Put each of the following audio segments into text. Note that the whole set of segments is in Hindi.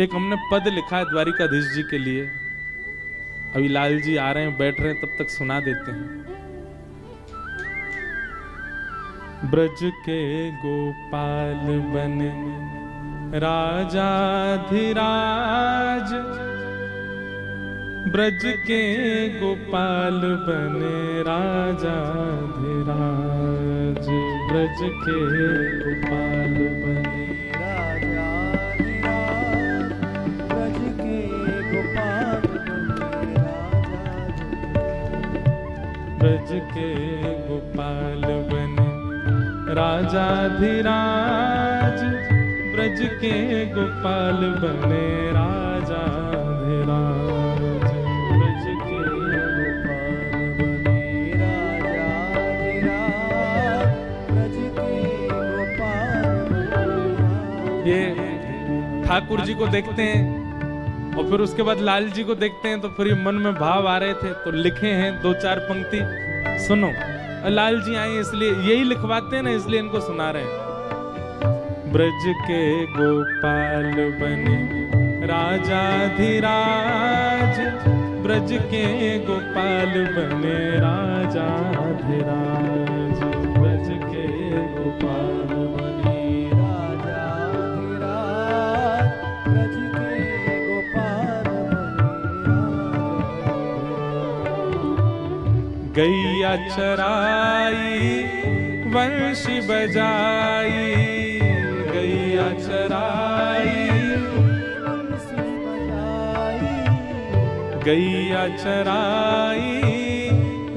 एक हमने पद लिखा है द्वारिकाधीश जी के लिए, अभी लाल जी आ रहे हैं, बैठ रहे हैं, तब तक सुना देते हैं। ब्रज के गोपाल बने राजाधिराज, ब्रज के गोपाल बने राजाधिराज, ब्रज के गोपाल बने ब्रज के गोपाल बने राजाधिराज, ब्रज के गोपाल बने राजाधिराज, ब्रज के गोपाल बने राजाधिराज, ब्रज के गोपाल बने। ये ठाकुर जी को देखते हैं और फिर उसके बाद लाल जी को देखते हैं, तो फिर ये मन में भाव आ रहे थे तो लिखे हैं 2-4 पंक्ति, सुनो। लाल जी आए इसलिए यही लिखवाते हैं ना, इसलिए इनको सुना रहे हैं। ब्रज के गोपाल बने राजाधिराज, ब्रज के गोपाल बने राजाधिराज, ब्रज के गोपाल बने राजाधिराज, ब्रज के गोपाल बने। गैया चराई वंशी बजाई, गैया चराई वंशी बजाई, गैया चराई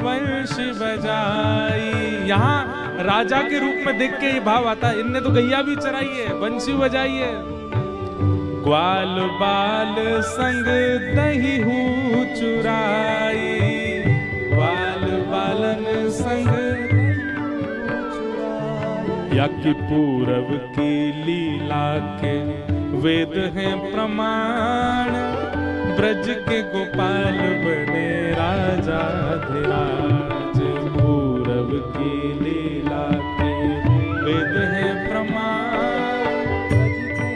वंशी बजाई। यहाँ राजा के रूप में देख के ये भाव आता है, इनने तो गैया भी चराई है, वंशी बजाई है। ग्वाल बाल संग दही हूँ चुराई, ग्वाल बालन संग या कि पूरब की लीला के वेद हैं प्रमाण, ब्रज के गोपाल बने राजाधिराज, पूरब की लीला के वेद हैं प्रमाण, ब्रज के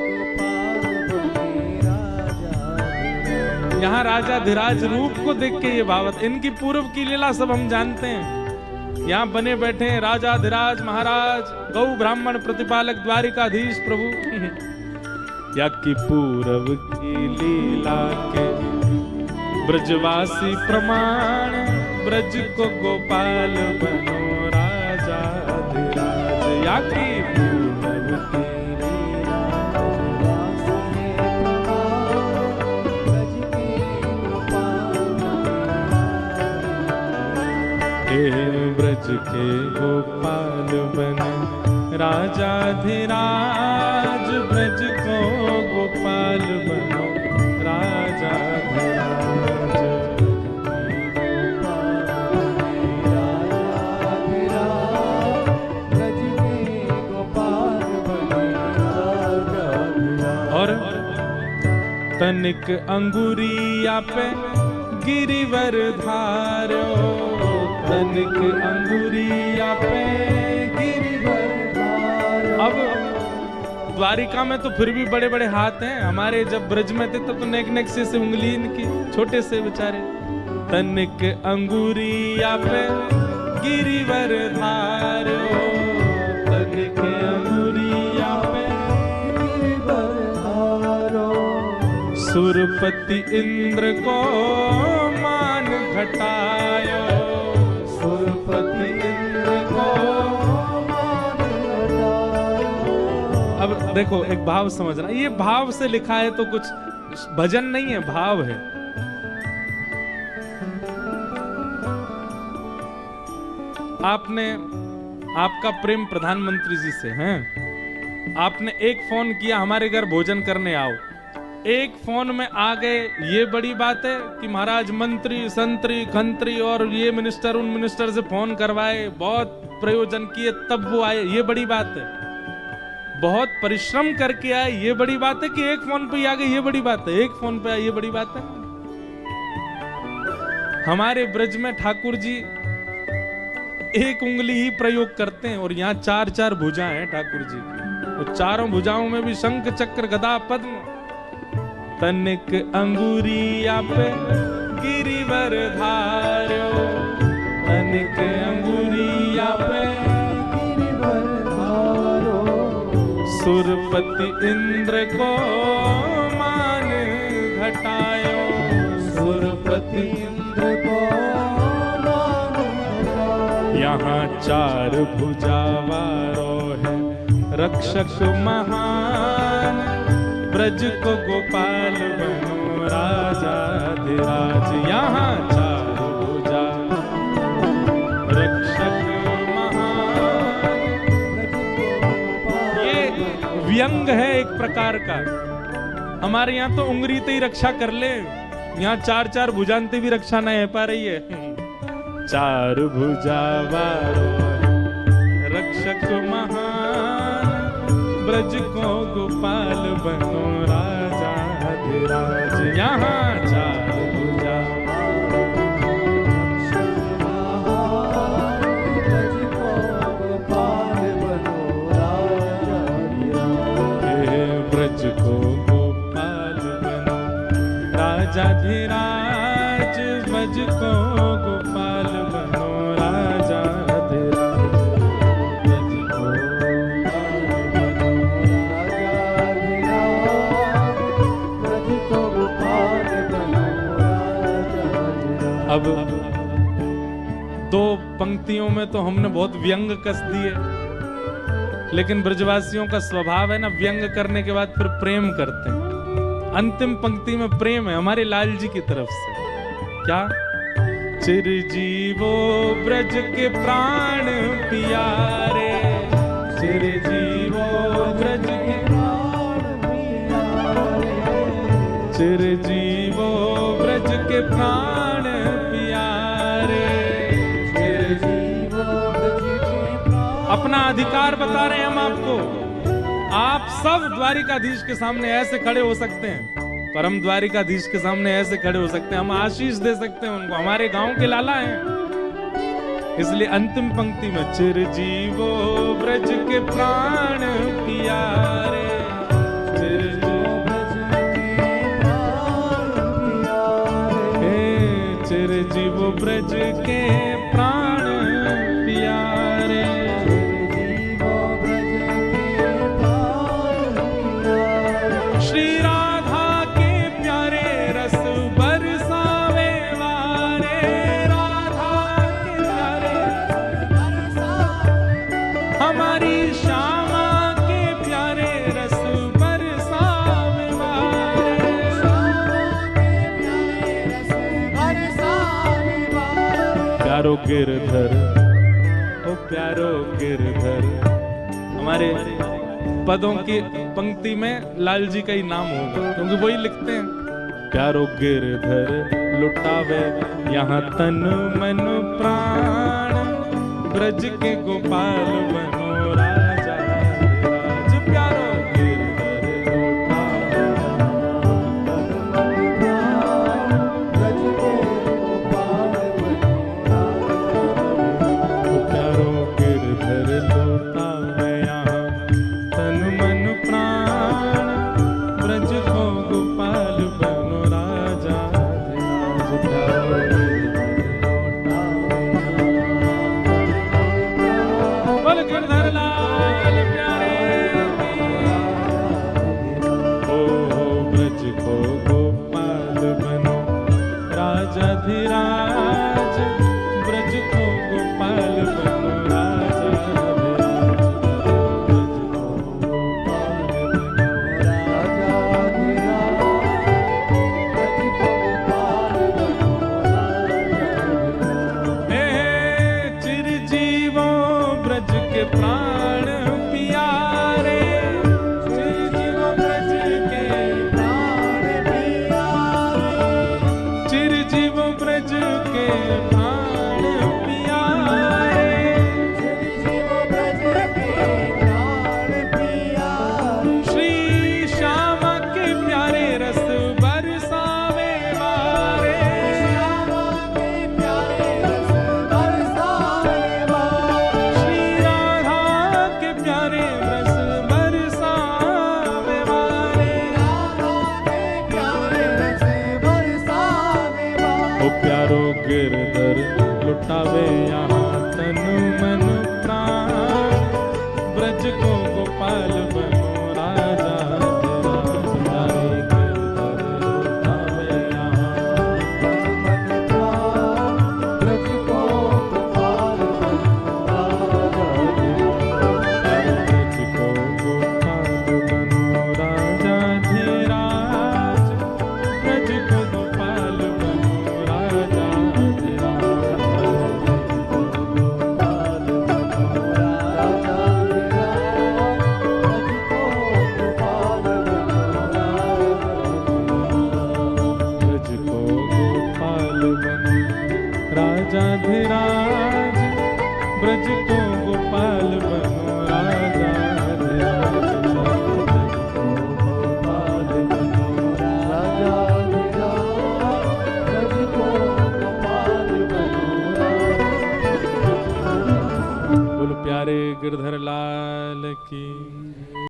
गोपाल बने राजाधिराज। यहाँ राजाधिराज रूप को देख के ये भावत, इनकी पूर्व की लीला सब हम जानते हैं। यहाँ बने बैठे हैं राजाधिराज महाराज, गौ ब्राह्मण प्रतिपालक द्वारिकाधीश प्रभु। या कि पूरब की लीला के ब्रजवासी प्रमाण, ब्रज को गोपाल बनो राजाधिराज। या कि पूरब की लीला ब्रजवासी प्रमाण, ब्रज के गोपाल ब्रज के गोपाल बने राजाधिराज, ब्रज को गोपाल बनो राजाधिराज, ब्रज के गोपाल बने राजाधिराज। और तनिक अंगुरिया पे गिरिवर धारो, तनिक अंगुरिया पे गिरिवर धारो। अब द्वारिका में तो फिर भी बड़े बड़े हाथ हैं, हमारे जब ब्रज में थे तब तो नेक नेक से उंगली इनकी छोटे से बेचारे। तनिक अंगुरिया पे गिरिवर धारो, तनिक अंगुरिया पे गिरिवर धारो। सुरपति इंद्र को मान घटायो, सुरपति इंद्र को मान घटायो। अब देखो एक भाव समझना, ये भाव से लिखा है तो कुछ भजन नहीं है, भाव है। आपका प्रेम प्रधानमंत्री जी से है, आपने एक फोन किया हमारे घर भोजन करने आओ, एक फोन में आ गए, ये बड़ी बात है कि महाराज मंत्री संतरी खंत्री और ये मिनिस्टर उन मिनिस्टर से फोन करवाए, बहुत प्रयोजन किए तब वो आए, ये बड़ी बात है। बहुत परिश्रम करके आए, ये बड़ी बात है कि एक फोन पे ही आ गए, ये बड़ी बात है। एक फोन पे आए, ये बड़ी बात है। हमारे ब्रज में ठाकुर जी एक उंगली ही प्रयोग करते हैं और यहाँ 4-4 भुजाएं हैं ठाकुर जी की, और चारों भुजाओं में भी शंख चक्र गदा पद्म तनिक अंगुरिया पे गिरिवर धार्यो, तनिक अंगुरिया पे गिरिवर धारो। सुरपति इंद्र को मान घटायो, सुरपति इंद्र को मान घटायो। यहाँ चार भुजा वारो है रक्षक महान, ब्रज को गोपाल बनो राजाधिराज। यहाँ चार भुजा रक्षक महान, ये व्यंग है एक प्रकार का। हमारे यहाँ तो उंगली से ही रक्षा कर ले, यहाँ चार चार भुजांते भी रक्षा नहीं है पा रही है। चार भुजा वारो रक्षक महान, ब्रज को गोपाल बनो राजाधिराज। यहाँ चार भुजा ब्रज को गोपाल बनो राजाधिराज। हे ब्रज को गोपाल बनो राजाधिराज, ब्रज को गोपाल बनो राजाधिराज। अब दो पंक्तियों में तो हमने बहुत व्यंग कस दिए, लेकिन ब्रजवासियों का स्वभाव है ना व्यंग करने के बाद फिर प्रेम करते हैं। अंतिम पंक्ति में प्रेम है हमारे लाल जी की तरफ से। क्या? चिरजीवो ब्रज के प्राण प्यारे, चिरजीवो ब्रज के प्राण प्यारे। चिरजीवो ब्रज के प्राण प्यारे। चिरजीवो ब्रज के प्राण। अपना अधिकार बता रहे हैं हम आपको। आप सब द्वारिकाधीश के सामने ऐसे खड़े हो सकते हैं, परम द्वारिकाधीश के सामने ऐसे खड़े हो सकते हैं, हम आशीष दे सकते हैं उनको, हमारे गांव के लाला हैं। इसलिए अंतिम पंक्ति में चिरजीवो ब्रज के प्राण प्यारे, चिरजीवो ब्रज के प्राण प्यारे। श्री राधा के प्यारे रस बरसावे वारे, राधा के प्यारे हमारी श्यामा के प्यारे रस बरसावे वारे। प्यारो गिरधर, ओ प्यारो गिरधर। हमारे पदों की पंक्ति में लाल जी का ही नाम होगा, क्योंकि वही लिखते हैं। प्यारो गिरधर लुटावे यहाँ तन मन प्राण, ब्रज के गोपाल बनो राजाधिराज। प्यारो गिरधर लुटावे ब्रज के गोपाल बनो राजाधिराज। प्यारो गिरधर लुटावे यहाँ तन मन प्राण, ब्रज को गोपाल बनो राजाधिराज। प्यारो बोल गिरधर लाल प्यारे ओ ब्रज को गोपाल बनो राजाधिराज, ब्रज को गोपाल बनो राजाधिराज। चिरजीवो ब्रज के प्राण प्यारे, चिरजीवो ब्रज के प्राण प्यारे, चिरजीवो ब्रज गिरधर लुटावे यहाँ तन मन प्राण ब्रज को गोपाल बनो राजा गिरधर लुटावे यहाँ मन प्राण ब्रज को गोपाल बनो राजा ब्रज को गोपाल बनो राजा धीराज ब्रज को गोपाल बनो राजा ब्रज को गोपाल बनो राजा धीराज ब्रज को गोपाल बनो राजा बोलो प्यारे गिरधर लाल की